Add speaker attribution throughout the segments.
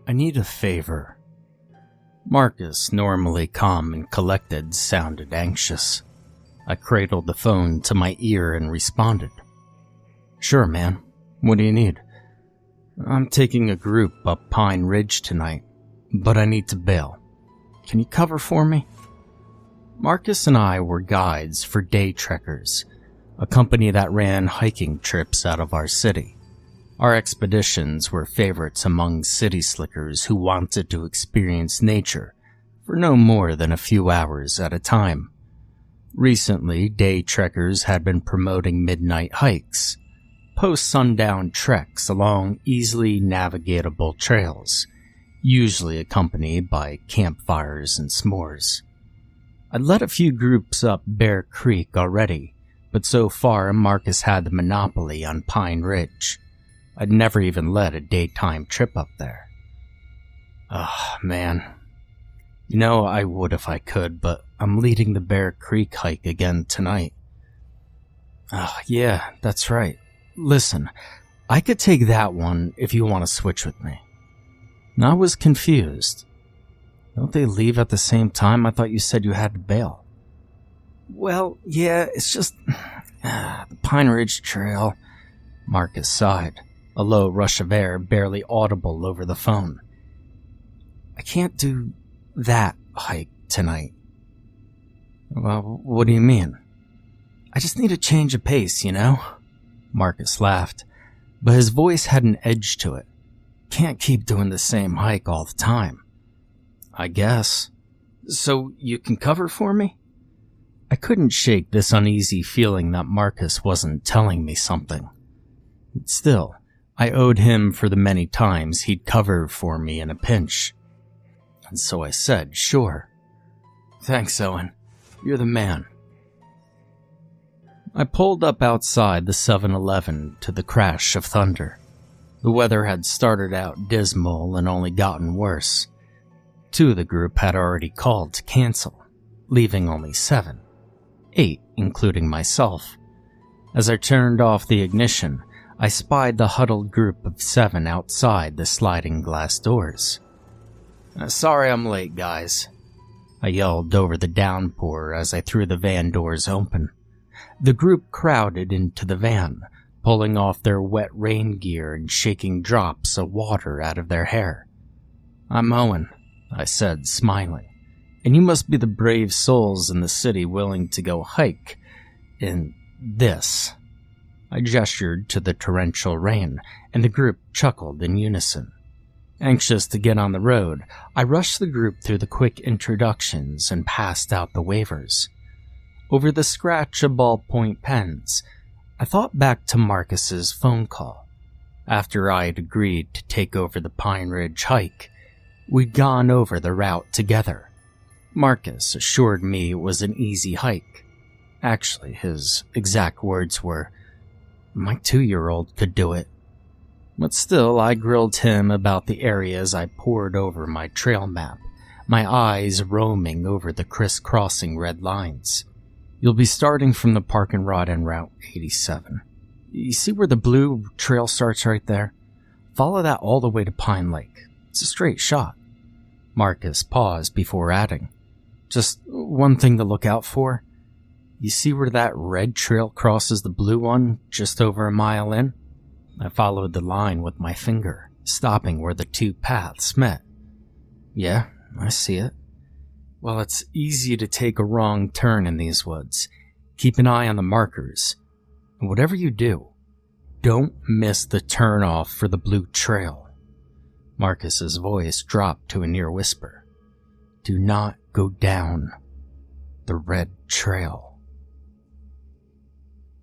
Speaker 1: I need a favor. Marcus, normally calm and collected, sounded anxious. I cradled the phone to my ear and responded. Sure, man. What do you need? I'm taking a group up Pine Ridge tonight, but I need to bail. Can you cover for me? Marcus and I were guides for Day Trekkers, a company that ran hiking trips out of our city. Our expeditions were favorites among city slickers who wanted to experience nature for no more than a few hours at a time. Recently, Day Trekkers had been promoting midnight hikes, post-sundown treks along easily navigatable trails, usually accompanied by campfires and s'mores. I'd led a few groups up Bear Creek already, but so far Marcus had the monopoly on Pine Ridge. I'd never even led a daytime trip up there. Man. You know, I would if I could, but I'm leading the Bear Creek hike again tonight. Yeah, that's right. Listen, I could take that one if you want to switch with me. And I was confused. Don't they leave at the same time? I thought you said you had to bail. Well, yeah, it's just... the Pine Ridge Trail. Marcus sighed, a low rush of air barely audible over the phone. I can't do that hike tonight. Well, what do you mean? I just need a change of pace, you know? Marcus laughed, but his voice had an edge to it. Can't keep doing the same hike all the time. I guess. So you can cover for me? I couldn't shake this uneasy feeling that Marcus wasn't telling me something. Still, I owed him for the many times he'd covered for me in a pinch. And so I said, sure. Thanks, Owen. You're the man. I pulled up outside the 7-Eleven to the crash of thunder. The weather had started out dismal and only gotten worse. 2 of the group had already called to cancel, leaving only 7. 8, including myself. As I turned off the ignition, I spied the huddled group of 7 outside the sliding glass doors. Sorry I'm late, guys. I yelled over the downpour as I threw the van doors open. The group crowded into the van, pulling off their wet rain gear and shaking drops of water out of their hair. I'm Owen, I said, smiling, and you must be the brave souls in the city willing to go hike in this. I gestured to the torrential rain, and the group chuckled in unison. Anxious to get on the road, I rushed the group through the quick introductions and passed out the waivers. Over the scratch of ballpoint pens, I thought back to Marcus's phone call. After I had agreed to take over the Pine Ridge hike, we'd gone over the route together. Marcus assured me it was an easy hike. Actually, his exact words were, "My 2-year-old could do it." But still, I grilled him about the areas I pored over my trail map, my eyes roaming over the crisscrossing red lines. You'll be starting from the park and rod en Route 87. You see where the blue trail starts right there? Follow that all the way to Pine Lake. It's a straight shot. Marcus paused before adding, just one thing to look out for. You see where that red trail crosses the blue one just over a mile in? I followed the line with my finger, stopping where the 2 paths met. Yeah, I see it. Well, it's easy to take a wrong turn in these woods. Keep an eye on the markers. And whatever you do, don't miss the turn-off for the blue trail. Marcus's voice dropped to a near whisper. Do not go down the red trail.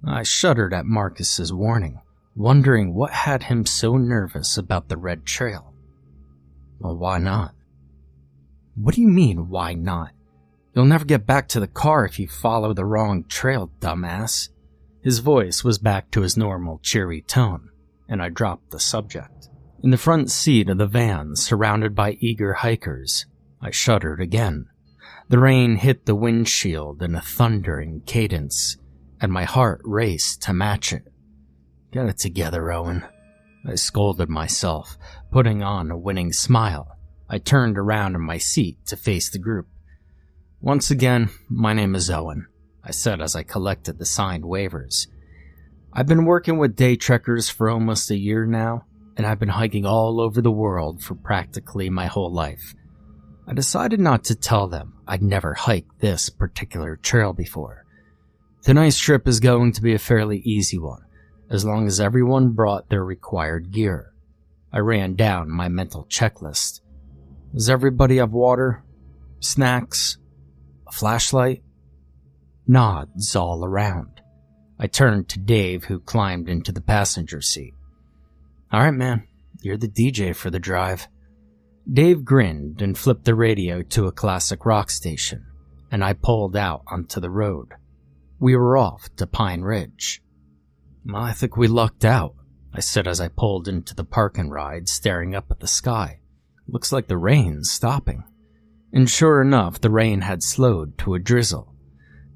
Speaker 1: I shuddered at Marcus's warning, wondering what had him so nervous about the red trail. Well, why not? What do you mean, why not? You'll never get back to the car if you follow the wrong trail, dumbass. His voice was back to his normal cheery tone, and I dropped the subject. In the front seat of the van, surrounded by eager hikers, I shuddered again. The rain hit the windshield in a thundering cadence, and my heart raced to match it. Get it together, Owen. I scolded myself, putting on a winning smile. I turned around in my seat to face the group. "Once again, my name is Owen," I said as I collected the signed waivers. "I've been working with day trekkers for almost a year now, and I've been hiking all over the world for practically my whole life. I decided not to tell them I'd never hiked this particular trail before. Tonight's trip is going to be a fairly easy one, as long as everyone brought their required gear." I ran down my mental checklist. "Does everybody have water? Snacks? A flashlight?" Nods all around. I turned to Dave, who climbed into the passenger seat. "All right, man, you're the DJ for the drive." Dave grinned and flipped the radio to a classic rock station, and I pulled out onto the road. We were off to Pine Ridge. "I think we lucked out," I said as I pulled into the park and ride, staring up at the sky. "Looks like the rain's stopping." And sure enough, the rain had slowed to a drizzle,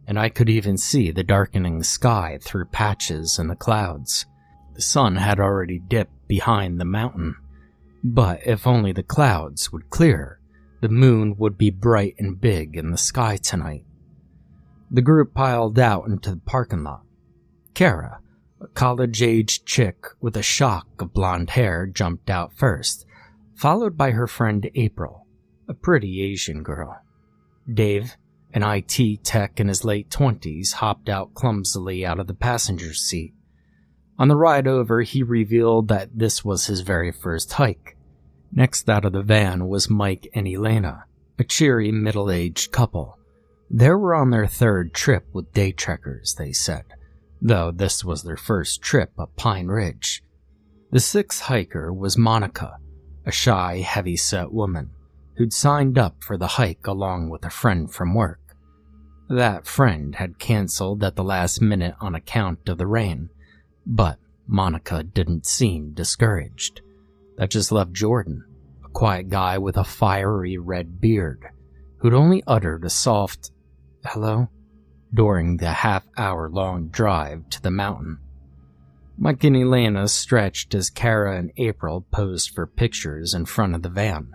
Speaker 1: and I could even see the darkening sky through patches in the clouds. The sun had already dipped behind the mountain, but if only the clouds would clear, the moon would be bright and big in the sky tonight. The group piled out into the parking lot. Kara, a college-aged chick with a shock of blonde hair, jumped out first, followed by her friend April, a pretty Asian girl. Dave, an IT tech in his late 20s, hopped out clumsily out of the passenger seat. On the ride over, he revealed that this was his very first hike. Next out of the van was Mike and Elena, a cheery middle-aged couple. They were on their third trip with day trekkers, they said, though this was their first trip up Pine Ridge. The sixth hiker was Monica, a shy, heavy-set woman who'd signed up for the hike along with a friend from work. That friend had canceled at the last minute on account of the rain, but Monica didn't seem discouraged. That just left Jordan, a quiet guy with a fiery red beard, who'd only uttered a soft "hello" during the half-hour-long drive to the mountain. Mike and Elena stretched as Kara and April posed for pictures in front of the van.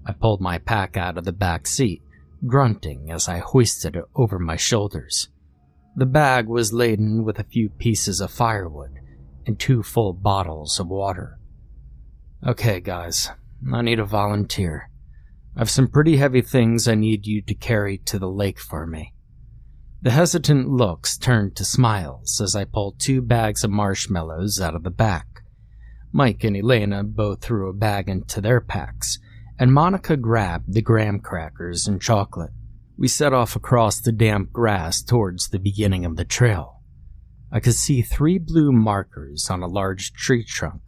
Speaker 1: I pulled my pack out of the back seat, grunting as I hoisted it over my shoulders. The bag was laden with a few pieces of firewood and 2 full bottles of water. "Okay, guys, I need a volunteer. I have some pretty heavy things I need you to carry to the lake for me." The hesitant looks turned to smiles as I pulled 2 bags of marshmallows out of the back. Mike and Elena both threw a bag into their packs, and Monica grabbed the graham crackers and chocolate. We set off across the damp grass towards the beginning of the trail. I could see 3 blue markers on a large tree trunk.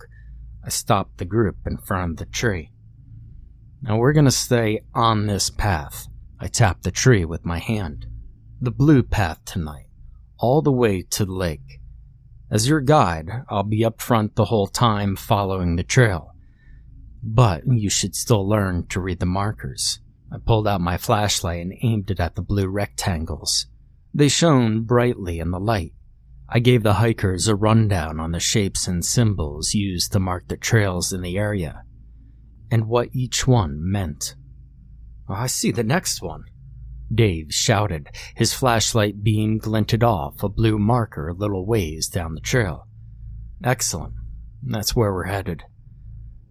Speaker 1: I stopped the group in front of the tree. "Now we're going to stay on this path." I tapped the tree with my hand. "The blue path tonight, all the way to the lake. As your guide, I'll be up front the whole time following the trail. But you should still learn to read the markers." I pulled out my flashlight and aimed it at the blue rectangles. They shone brightly in the light. I gave the hikers a rundown on the shapes and symbols used to mark the trails in the area, and what each one meant. "Oh, I see the next one," Dave shouted. His flashlight beam glinted off a blue marker a little ways down the trail. "Excellent. That's where we're headed."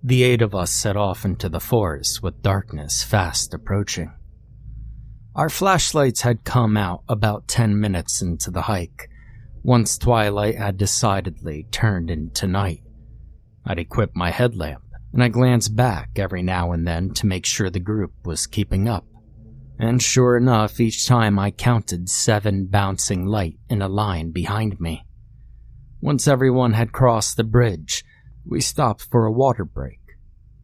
Speaker 1: The 8 of us set off into the forest with darkness fast approaching. Our flashlights had come out about 10 minutes into the hike, once twilight had decidedly turned into night. I'd equipped my headlamp, and I glanced back every now and then to make sure the group was keeping up. And sure enough, each time I counted 7 bouncing light in a line behind me. Once everyone had crossed the bridge, we stopped for a water break.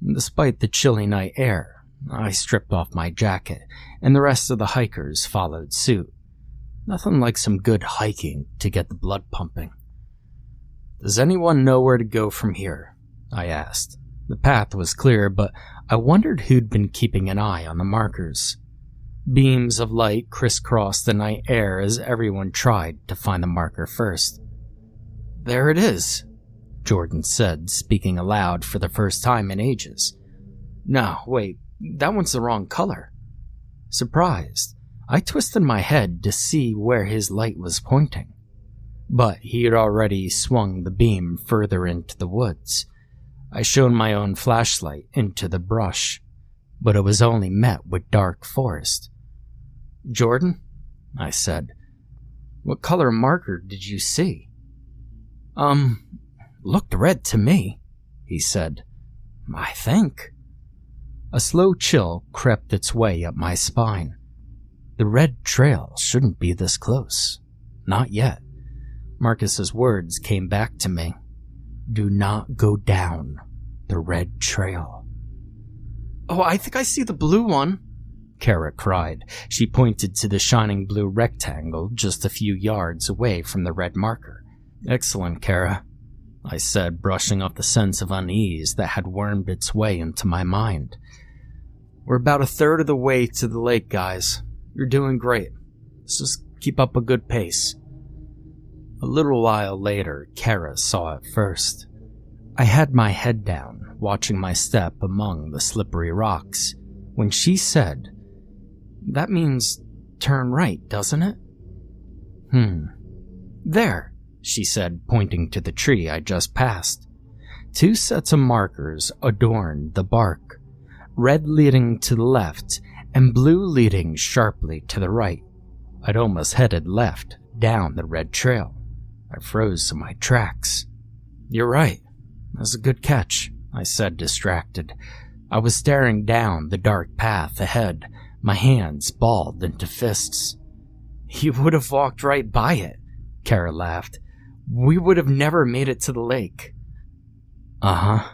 Speaker 1: Despite the chilly night air, I stripped off my jacket, and the rest of the hikers followed suit. Nothing like some good hiking to get the blood pumping. "Does anyone know where to go from here?" I asked. The path was clear, but I wondered who'd been keeping an eye on the markers. Beams of light crisscrossed the night air as everyone tried to find the marker first. "There it is," Jordan said, speaking aloud for the first time in ages. No, wait, that one's the wrong color. Surprised, I twisted my head to see where his light was pointing. But he had already swung the beam further into the woods. I shone my own flashlight into the brush, but it was only met with dark forest. Jordan, I said, what color marker did you see? Looked red to me, he said. I think. A slow chill crept its way up my spine. The red trail shouldn't be this close. Not yet. Marcus's words came back to me. Do not go down the red trail. Oh, I think I see the blue one, Kara cried. She pointed to the shining blue rectangle just a few yards away from the red marker. Excellent, Kara, I said, brushing off the sense of unease that had wormed its way into my mind. We're about a third of the way to the lake, guys. You're doing great. Let's just keep up a good pace. A little while later, Kara saw it first. I had my head down, watching my step among the slippery rocks, when she said, That means turn right, doesn't it? There, she said, pointing to the tree I just passed. 2 sets of markers adorned the bark, red leading to the left and blue leading sharply to the right. I'd almost headed left, down the red trail. I froze in my tracks. You're right. That's a good catch, I said, distracted. I was staring down the dark path ahead, my hands balled into fists. You would have walked right by it, Kara laughed. We would have never made it to the lake. Uh-huh.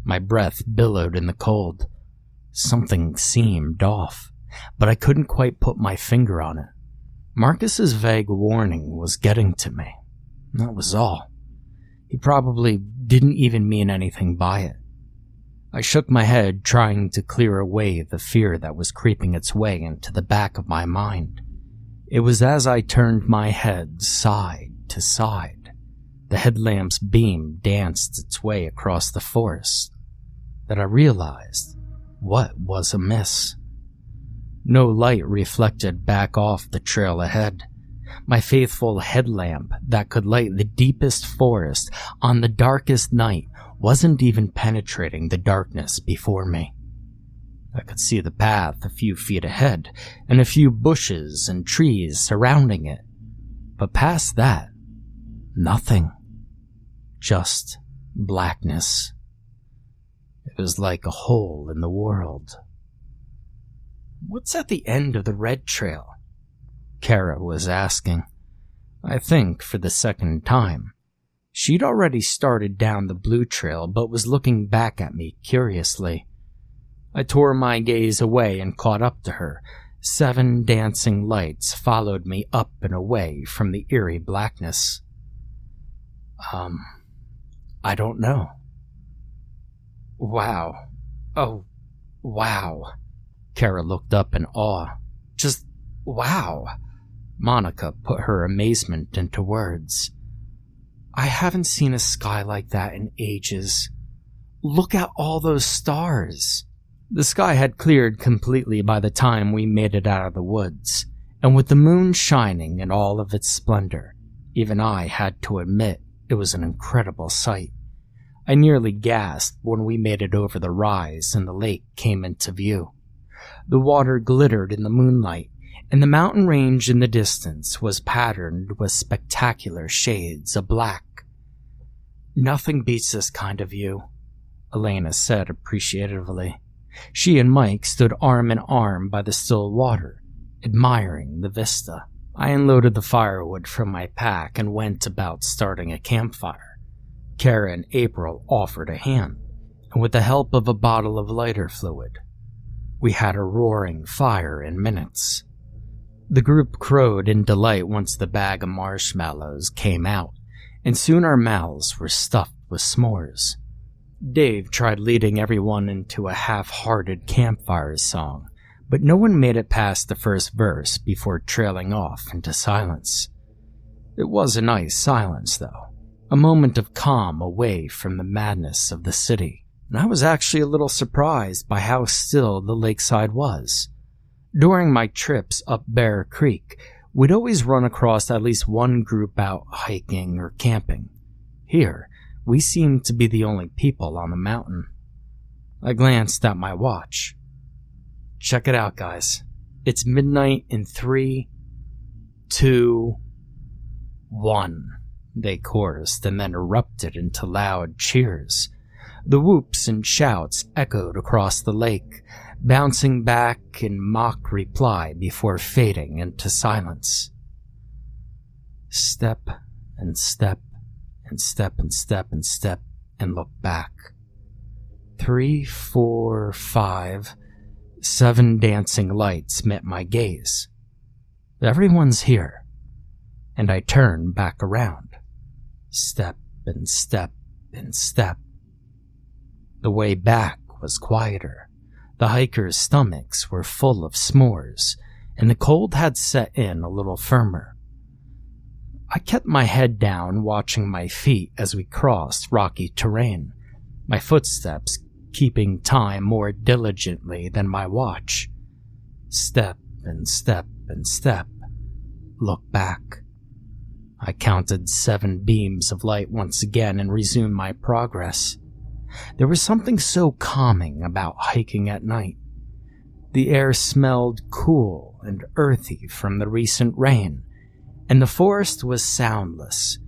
Speaker 1: My breath billowed in the cold. Something seemed off, but I couldn't quite put my finger on it. Marcus's vague warning was getting to me. That was all. He probably didn't even mean anything by it. I shook my head, trying to clear away the fear that was creeping its way into the back of my mind. It was as I turned my head side to side, the headlamp's beam danced its way across the forest, that I realized what was amiss. No light reflected back off the trail ahead. My faithful headlamp that could light the deepest forest on the darkest night wasn't even penetrating the darkness before me. I could see the path a few feet ahead and a few bushes and trees surrounding it. But past that, nothing. Just blackness. It was like a hole in the world. What's at the end of the red trail? Kara was asking. I think for the second time. She'd already started down the blue trail, but was looking back at me curiously. I tore my gaze away and caught up to her. 7 dancing lights followed me up and away from the eerie blackness. I don't know. Wow. Oh, wow. Kara looked up in awe. Just wow. Monica put her amazement into words. I haven't seen a sky like that in ages. Look at all those stars. The sky had cleared completely by the time we made it out of the woods, and with the moon shining in all of its splendor, even I had to admit it was an incredible sight. I nearly gasped when we made it over the rise and the lake came into view. The water glittered in the moonlight, and the mountain range in the distance was patterned with spectacular shades of black. Nothing beats this kind of view, Elena said appreciatively. She and Mike stood arm in arm by the still water, admiring the vista. I unloaded the firewood from my pack and went about starting a campfire. Kara and April offered a hand, and with the help of a bottle of lighter fluid, we had a roaring fire in minutes. The group crowed in delight once the bag of marshmallows came out, and soon our mouths were stuffed with s'mores. Dave tried leading everyone into a half-hearted campfire song, but no one made it past the first verse before trailing off into silence. It was a nice silence, though. A moment of calm away from the madness of the city, and I was actually a little surprised by how still the lakeside was. During my trips up Bear Creek, we'd always run across at least one group out hiking or camping. Here, we seemed to be the only people on the mountain. I glanced at my watch. Check it out, guys. It's midnight in 3, 2, 1. They chorused and then erupted into loud cheers. The whoops and shouts echoed across the lake, bouncing back in mock reply before fading into silence. Step and step and step and step and step and look back. 3, 4, 5, 7 dancing lights met my gaze. Everyone's here, and I turned back around. Step and step and step. The way back was quieter. The hikers' stomachs were full of s'mores, and the cold had set in a little firmer. I kept my head down, watching my feet as we crossed rocky terrain, my footsteps keeping time more diligently than my watch. Step and step and step. Look back. I counted 7 beams of light once again and resumed my progress. There was something so calming about hiking at night. The air smelled cool and earthy from the recent rain, and the forest was soundless,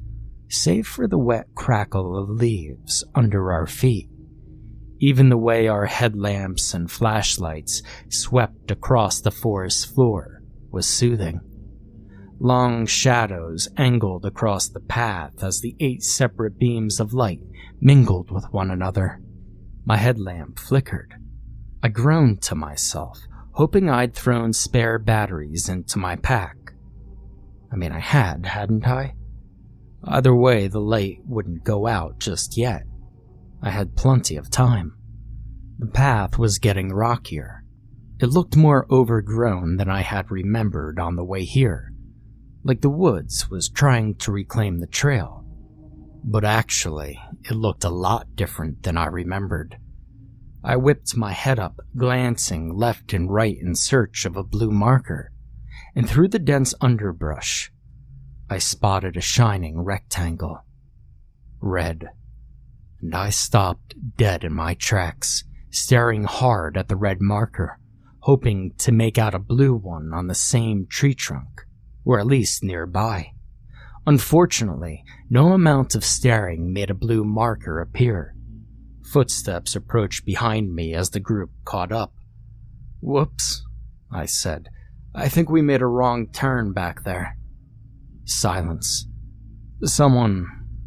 Speaker 1: save for the wet crackle of leaves under our feet. Even the way our headlamps and flashlights swept across the forest floor was soothing. Long shadows angled across the path as the 8 separate beams of light mingled with one another. My headlamp flickered. I groaned to myself, hoping I'd thrown spare batteries into my pack. I mean, I hadn't I? Either way, the light wouldn't go out just yet. I had plenty of time. The path was getting rockier. It looked more overgrown than I had remembered on the way here, like the woods was trying to reclaim the trail. But actually, it looked a lot different than I remembered. I whipped my head up, glancing left and right in search of a blue marker, and through the dense underbrush, I spotted a shining rectangle. Red. And I stopped dead in my tracks, staring hard at the red marker, hoping to make out a blue one on the same tree trunk, or at least nearby. Unfortunately, no amount of staring made a blue marker appear. Footsteps approached behind me as the group caught up. "Whoops," I said. "I think we made a wrong turn back there." Silence. Someone,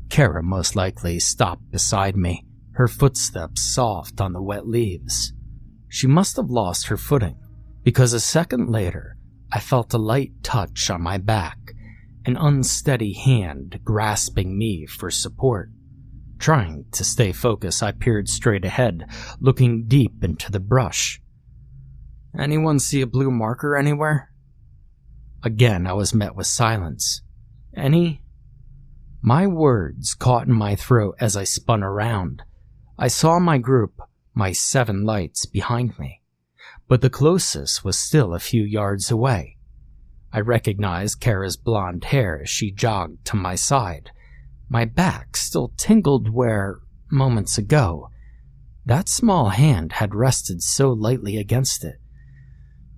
Speaker 1: Kara most likely, stopped beside me, her footsteps soft on the wet leaves. She must have lost her footing, because a second later, I felt a light touch on my back, an unsteady hand grasping me for support. Trying to stay focused, I peered straight ahead, looking deep into the brush. "Anyone see a blue marker anywhere?" Again, I was met with silence. "Any?" My words caught in my throat as I spun around. I saw my group, my 7 lights behind me, but the closest was still a few yards away. I recognized Kara's blonde hair as she jogged to my side. My back still tingled where, moments ago, that small hand had rested so lightly against it.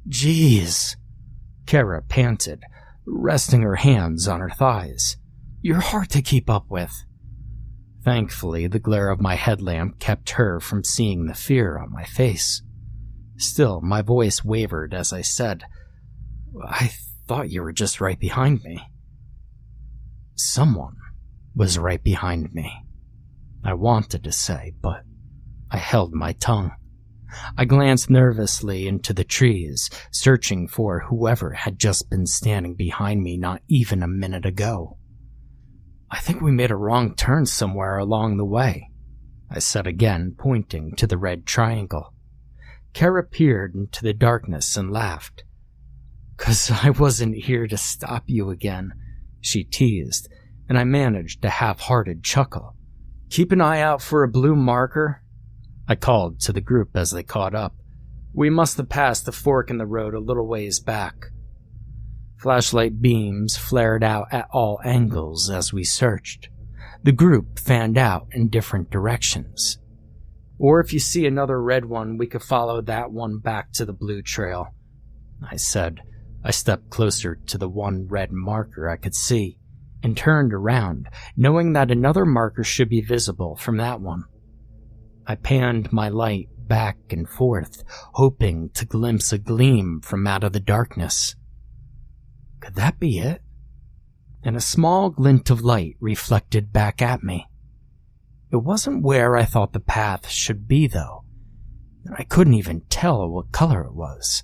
Speaker 1: "Jeez," Kara panted, resting her hands on her thighs. "You're hard to keep up with." Thankfully, the glare of my headlamp kept her from seeing the fear on my face. Still, my voice wavered as I said, "I thought you were just right behind me." Someone was right behind me. I wanted to say, but I held my tongue. I glanced nervously into the trees, searching for whoever had just been standing behind me not even a minute ago. "I think we made a wrong turn somewhere along the way," I said again, pointing to the red triangle. Kara peered into the darkness and laughed. "'Cause I wasn't here to stop you again," she teased, and I managed a half-hearted chuckle. "Keep an eye out for a blue marker," I called to the group as they caught up. "We must have passed the fork in the road a little ways back." Flashlight beams flared out at all angles as we searched. The group fanned out in different directions. "Or if you see another red one, we could follow that one back to the blue trail," I said. I stepped closer to the one red marker I could see and turned around, knowing that another marker should be visible from that one. I panned my light back and forth, hoping to glimpse a gleam from out of the darkness. Could that be it? And a small glint of light reflected back at me. It wasn't where I thought the path should be, though. I couldn't even tell what color it was,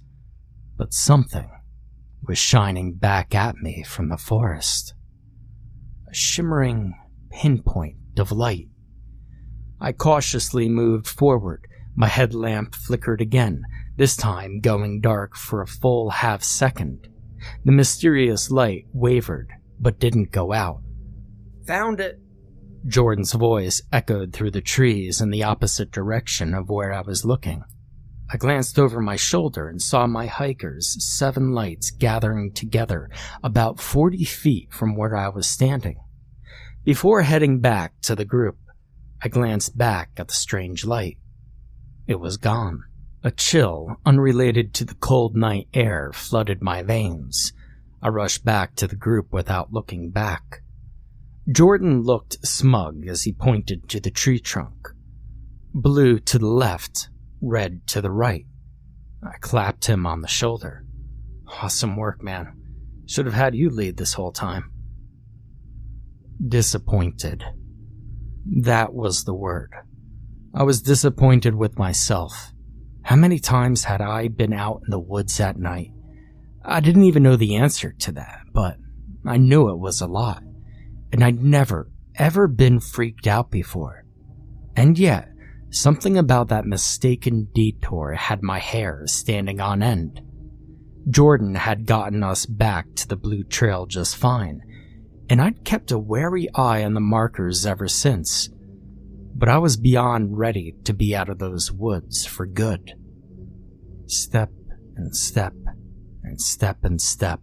Speaker 1: but something was shining back at me from the forest. A shimmering pinpoint of light. I cautiously moved forward. My headlamp flickered again, this time going dark for a full half-second. The mysterious light wavered, but didn't go out. "Found it!" Jordan's voice echoed through the trees in the opposite direction of where I was looking. I glanced over my shoulder and saw my hikers' 7 lights gathering together about 40 feet from where I was standing. Before heading back to the group, I glanced back at the strange light. It was gone. A chill, unrelated to the cold night air, flooded my veins. I rushed back to the group without looking back. Jordan looked smug as he pointed to the tree trunk. Blue to the left, red to the right. I clapped him on the shoulder. "Awesome work, man. Should have had you lead this whole time." Disappointed. That was the word. I was disappointed with myself. How many times had I been out in the woods at night? I didn't even know the answer to that, but I knew it was a lot, and I'd never, ever been freaked out before. And yet, something about that mistaken detour had my hair standing on end. Jordan had gotten us back to the blue trail just fine, and I'd kept a wary eye on the markers ever since. But I was beyond ready to be out of those woods for good. Step and step and step and step.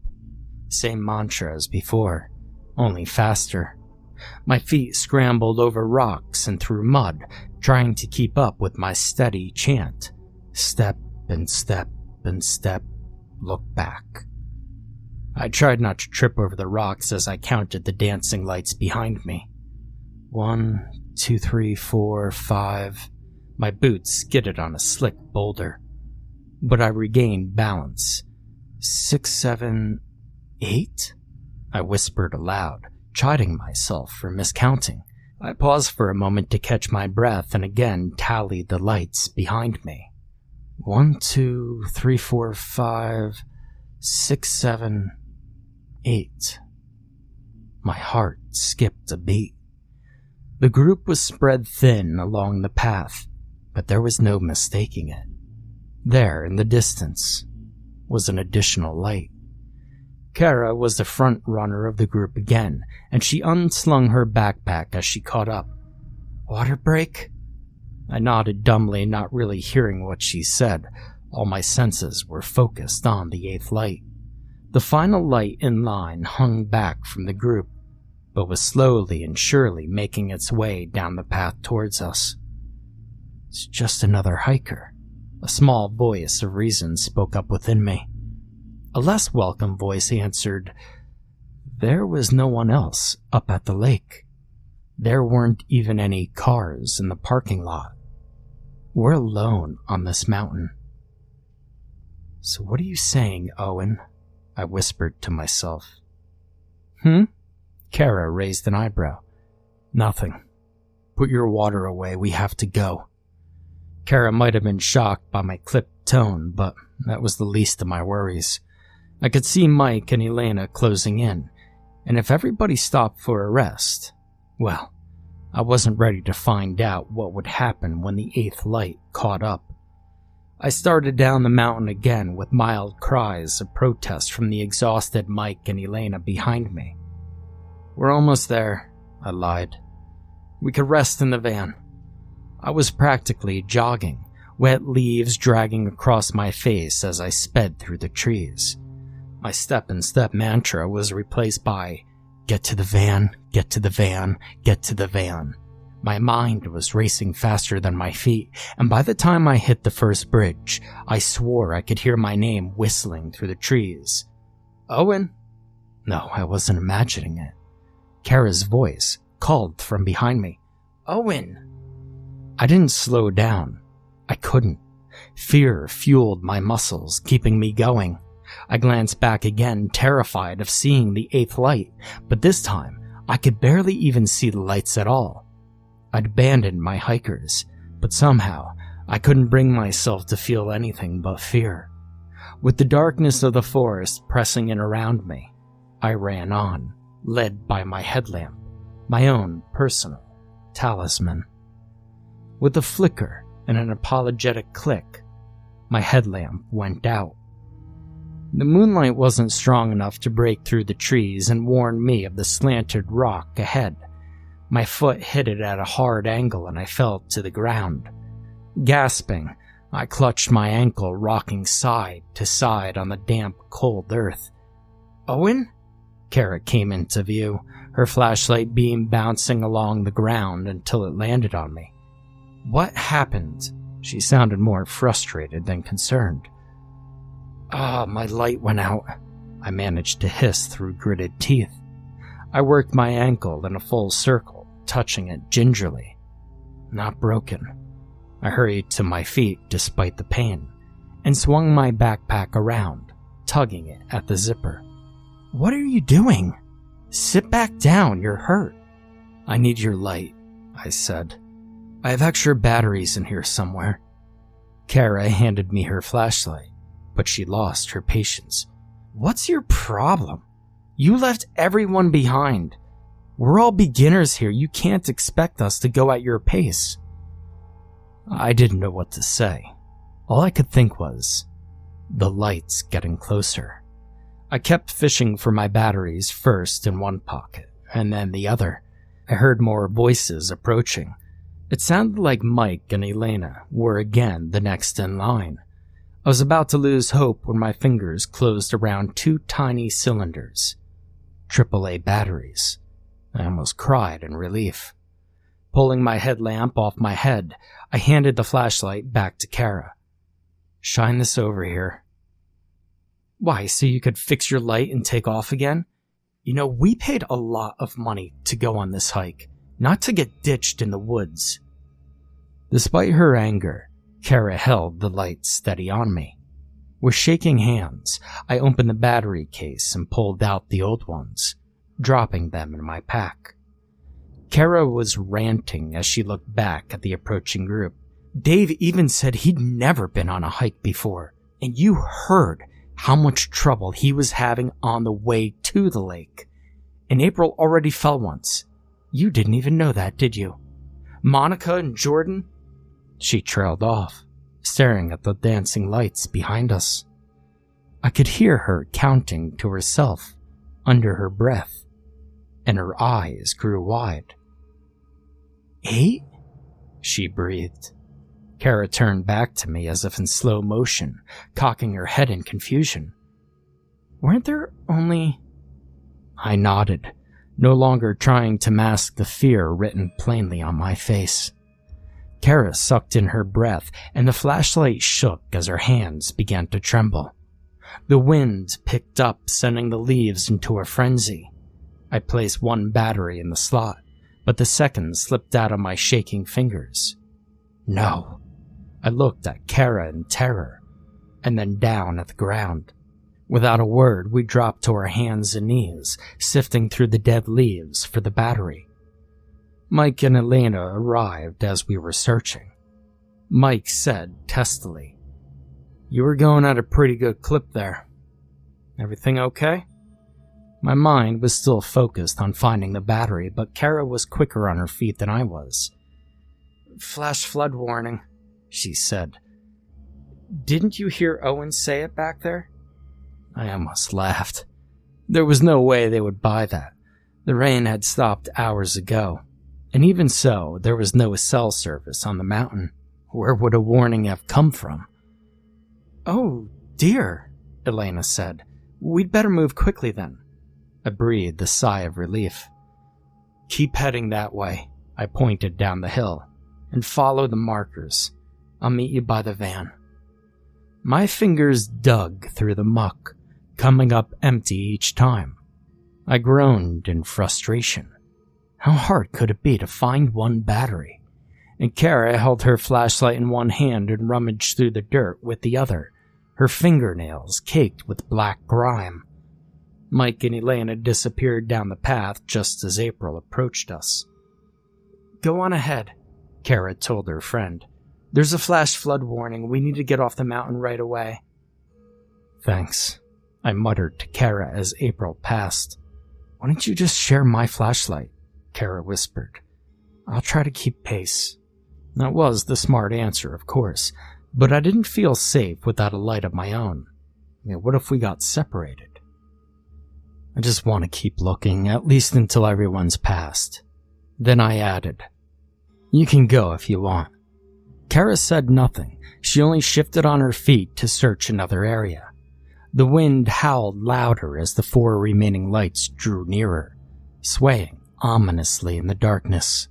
Speaker 1: Same mantra as before, only faster. My feet scrambled over rocks and through mud, trying to keep up with my steady chant. Step and step and step, look back. I tried not to trip over the rocks as I counted the dancing lights behind me. 1, 2, 3, 4, 5. My boots skidded on a slick boulder, but I regained balance. 6, 7, 8? I whispered aloud, chiding myself for miscounting. I paused for a moment to catch my breath and again tallied the lights behind me. 1, 2, 3, 4, 5, 6, 7, 8. My heart skipped a beat. The group was spread thin along the path, but there was no mistaking it. There, in the distance, was an additional light. Kara was the front runner of the group again, and she unslung her backpack as she caught up. "Water break?" I nodded dumbly, not really hearing what she said. All my senses were focused on the 8th light. The final light in line hung back from the group, but was slowly and surely making its way down the path towards us. "It's just another hiker." A small voice of reason spoke up within me. A less welcome voice answered, "There was no one else up at the lake. There weren't even any cars in the parking lot. We're alone on this mountain." "So what are you saying, Owen?" I whispered to myself. Kara raised an eyebrow. "Nothing. Put your water away, we have to go." Kara might have been shocked by my clipped tone, but that was the least of my worries. I could see Mike and Elena closing in, and if everybody stopped for a rest, well, I wasn't ready to find out what would happen when the 8th light caught up. I started down the mountain again with mild cries of protest from the exhausted Mike and Elena behind me. "We're almost there," I lied. "We could rest in the van." I was practically jogging, wet leaves dragging across my face as I sped through the trees. My step-and-step mantra was replaced by, "Get to the van, get to the van, get to the van." My mind was racing faster than my feet, and by the time I hit the first bridge, I swore I could hear my name whistling through the trees. "Owen?" No, I wasn't imagining it. Kara's voice called from behind me. "Owen!" I didn't slow down. I couldn't. Fear fueled my muscles, keeping me going. I glanced back again, terrified of seeing the 8th light, but this time I could barely even see the lights at all. I'd abandoned my hikers, but somehow I couldn't bring myself to feel anything but fear. With the darkness of the forest pressing in around me, I ran on, led by my headlamp, my own personal talisman. With a flicker and an apologetic click, my headlamp went out. The moonlight wasn't strong enough to break through the trees and warn me of the slanted rock ahead. My foot hit it at a hard angle and I fell to the ground. Gasping, I clutched my ankle, rocking side to side on the damp, cold earth. "Owen?" Kara came into view, her flashlight beam bouncing along the ground until it landed on me. "What happened?" She sounded more frustrated than concerned. My light went out," I managed to hiss through gritted teeth. I worked my ankle in a full circle, touching it gingerly. Not broken. I hurried to my feet despite the pain, and swung my backpack around, tugging it at the zipper. "What are you doing? Sit back down, you're hurt." "I need your light," I said. "I have extra batteries in here somewhere." Kara handed me her flashlight, but she lost her patience. "What's your problem? You left everyone behind. We're all beginners here. You can't expect us to go at your pace." I didn't know what to say. All I could think was, the light's getting closer. I kept fishing for my batteries first in one pocket, and then the other. I heard more voices approaching. It sounded like Mike and Elena were again the next in line. I was about to lose hope when my fingers closed around 2 tiny cylinders. AAA batteries. I almost cried in relief. Pulling my headlamp off my head, I handed the flashlight back to Kara. "Shine this over here." "Why, so you could fix your light and take off again? You know, we paid a lot of money to go on this hike, not to get ditched in the woods." Despite her anger, Kara held the light steady on me. With shaking hands, I opened the battery case and pulled out the old ones, dropping them in my pack. Kara was ranting as she looked back at the approaching group. "Dave even said he'd never been on a hike before, and you heard how much trouble he was having on the way to the lake. And April already fell once. You didn't even know that, did you? Monica and Jordan?" She trailed off, staring at the dancing lights behind us. I could hear her counting to herself under her breath, and her eyes grew wide. 8? She breathed. Kara turned back to me as if in slow motion, cocking her head in confusion. "Weren't there only—" I nodded, no longer trying to mask the fear written plainly on my face. Kara sucked in her breath, and the flashlight shook as her hands began to tremble. The wind picked up, sending the leaves into a frenzy. I placed one battery in the slot, but the second slipped out of my shaking fingers. No. I looked at Kara in terror, and then down at the ground. Without a word, we dropped to our hands and knees, sifting through the dead leaves for the battery. Mike and Elena arrived as we were searching. Mike said testily, "You were going at a pretty good clip there. Everything okay?" My mind was still focused on finding the battery, but Kara was quicker on her feet than I was. "Flash flood warning," she said. "Didn't you hear Owen say it back there?" I almost laughed. There was no way they would buy that. The rain had stopped hours ago, and even so, there was no cell service on the mountain. Where would a warning have come from? "Oh, dear," Elena said. "We'd better move quickly then." I breathed a sigh of relief. "Keep heading that way," I pointed down the hill, "and follow the markers. I'll meet you by the van." My fingers dug through the muck, coming up empty each time. I groaned in frustration. How hard could it be to find one battery? And Kara held her flashlight in one hand and rummaged through the dirt with the other, her fingernails caked with black grime. Mike and Elena disappeared down the path just as April approached us. "Go on ahead," Kara told her friend. "There's a flash flood warning. We need to get off the mountain right away." "Thanks," I muttered to Kara as April passed. "Why don't you just share my flashlight?" Kara whispered. "I'll try to keep pace." That was the smart answer, of course, but I didn't feel safe without a light of my own. What if we got separated? I just want to keep looking, at least until everyone's passed. Then I added, "You can go if you want." Kara said nothing. She only shifted on her feet to search another area. The wind howled louder as the 4 remaining lights drew nearer, swaying ominously in the darkness.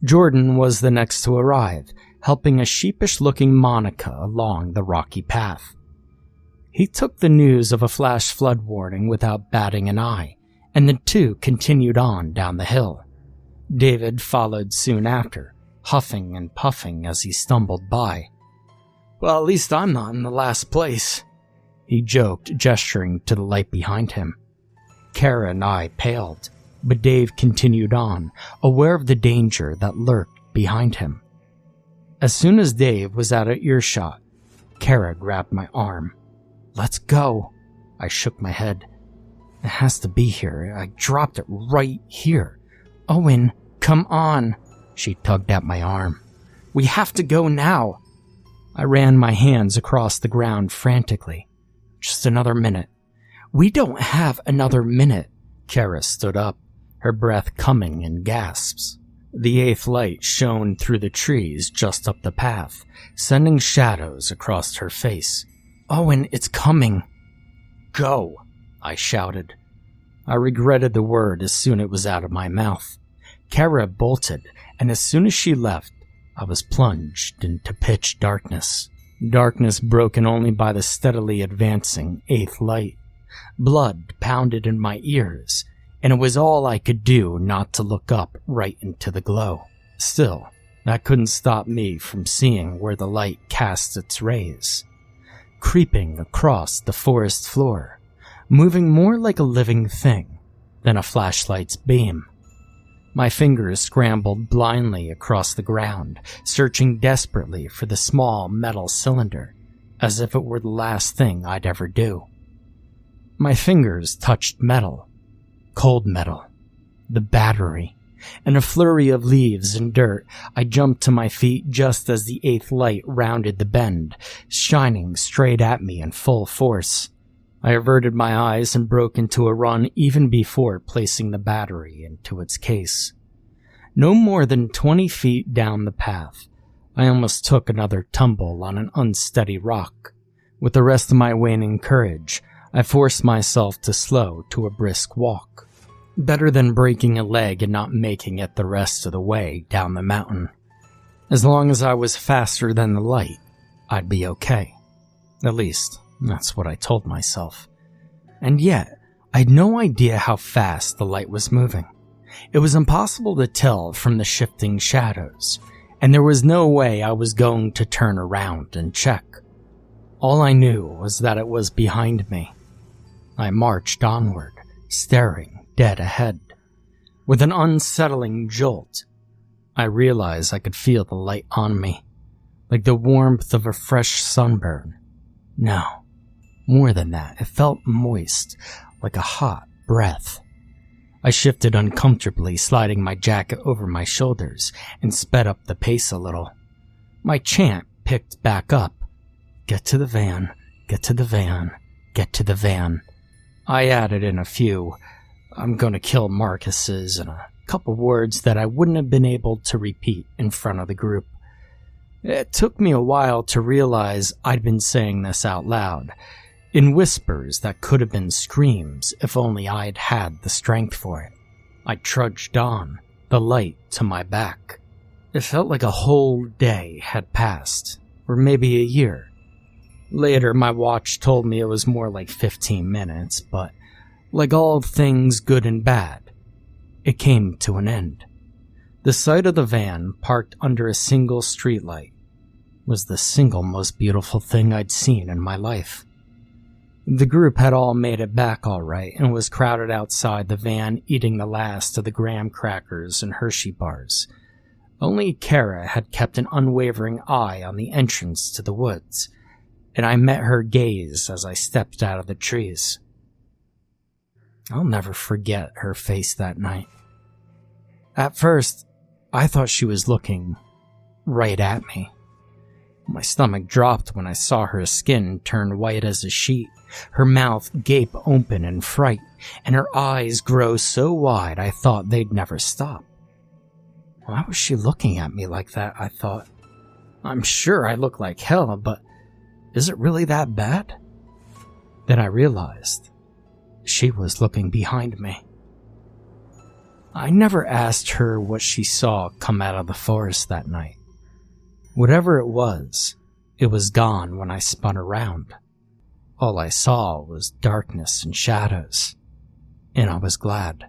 Speaker 1: Jordan was the next to arrive, helping a sheepish-looking Monica along the rocky path. He took the news of a flash flood warning without batting an eye, and the two continued on down the hill. David followed soon after, huffing and puffing as he stumbled by. "Well, at least I'm not in the last place," he joked, gesturing to the light behind him. Kara and I paled, but Dave continued on, aware of the danger that lurked behind him. As soon as Dave was out of earshot, Kara grabbed my arm. "Let's go." I shook my head. "It has to be here. I dropped it right here." "Owen, come on." She tugged at my arm. "We have to go now." I ran my hands across the ground frantically. "Just another minute." "We don't have another minute." Kara stood up, her breath coming in gasps. The 8th light shone through the trees just up the path, sending shadows across her face. "Owen, it's coming." "Go," I shouted. I regretted the word as soon as it was out of my mouth. Kara bolted, and as soon as she left, I was plunged into pitch darkness. Darkness broken only by the steadily advancing 8th light. Blood pounded in my ears, and it was all I could do not to look up right into the glow. Still, that couldn't stop me from seeing where the light cast its rays. Creeping across the forest floor, moving more like a living thing than a flashlight's beam. My fingers scrambled blindly across the ground, searching desperately for the small metal cylinder, as if it were the last thing I'd ever do. My fingers touched metal. Cold metal. The battery. In a flurry of leaves and dirt, I jumped to my feet just as the 8th light rounded the bend, shining straight at me in full force. I averted my eyes and broke into a run even before placing the battery into its case. No more than 20 feet down the path, I almost took another tumble on an unsteady rock. With the rest of my waning courage, I forced myself to slow to a brisk walk. Better than breaking a leg and not making it the rest of the way down the mountain. As long as I was faster than the light, I'd be okay. At least, that's what I told myself. And yet, I had no idea how fast the light was moving. It was impossible to tell from the shifting shadows, and there was no way I was going to turn around and check. All I knew was that it was behind me. I marched onward, staring dead ahead. With an unsettling jolt, I realized I could feel the light on me, like the warmth of a fresh sunburn. No, more than that, it felt moist, like a hot breath. I shifted uncomfortably, sliding my jacket over my shoulders, and sped up the pace a little. My chant picked back up. Get to the van, get to the van, get to the van. I added in a few, I'm gonna kill Marcus's, and a couple words that I wouldn't have been able to repeat in front of the group. It took me a while to realize I'd been saying this out loud, in whispers that could have been screams if only I'd had the strength for it. I trudged on, the light to my back. It felt like a whole day had passed, or maybe a year. Later, my watch told me it was more like 15 minutes, but like all things good and bad, it came to an end. The sight of the van parked under a single streetlight was the single most beautiful thing I'd seen in my life. The group had all made it back all right and was crowded outside the van eating the last of the graham crackers and Hershey bars. Only Kara had kept an unwavering eye on the entrance to the woods, and I met her gaze as I stepped out of the trees. I'll never forget her face that night. At first, I thought she was looking right at me. My stomach dropped when I saw her skin turn white as a sheet, her mouth gape open in fright, and her eyes grow so wide I thought they'd never stop. Why was she looking at me like that, I thought? I'm sure I look like hell, but is it really that bad? Then I realized she was looking behind me. I never asked her what she saw come out of the forest that night. Whatever it was gone when I spun around. All I saw was darkness and shadows, and I was glad.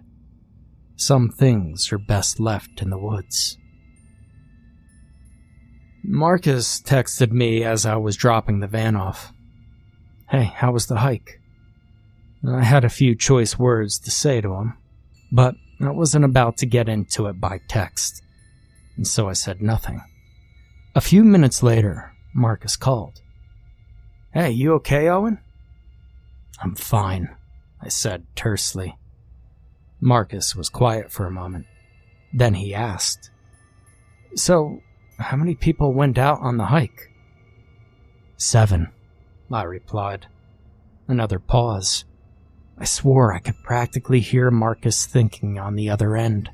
Speaker 1: Some things are best left in the woods. Marcus texted me as I was dropping the van off. Hey, how was the hike? I had a few choice words to say to him, but I wasn't about to get into it by text, and so I said nothing. A few minutes later, Marcus called. Hey, you okay, Owen? I'm fine, I said tersely. Marcus was quiet for a moment. Then he asked, So, how many people went out on the hike? 7, I replied. Another pause. I swore I could practically hear Marcus thinking on the other end.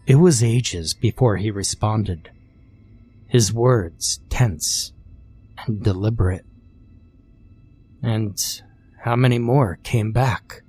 Speaker 1: It was ages before he responded. His words tense and deliberate. And how many more came back?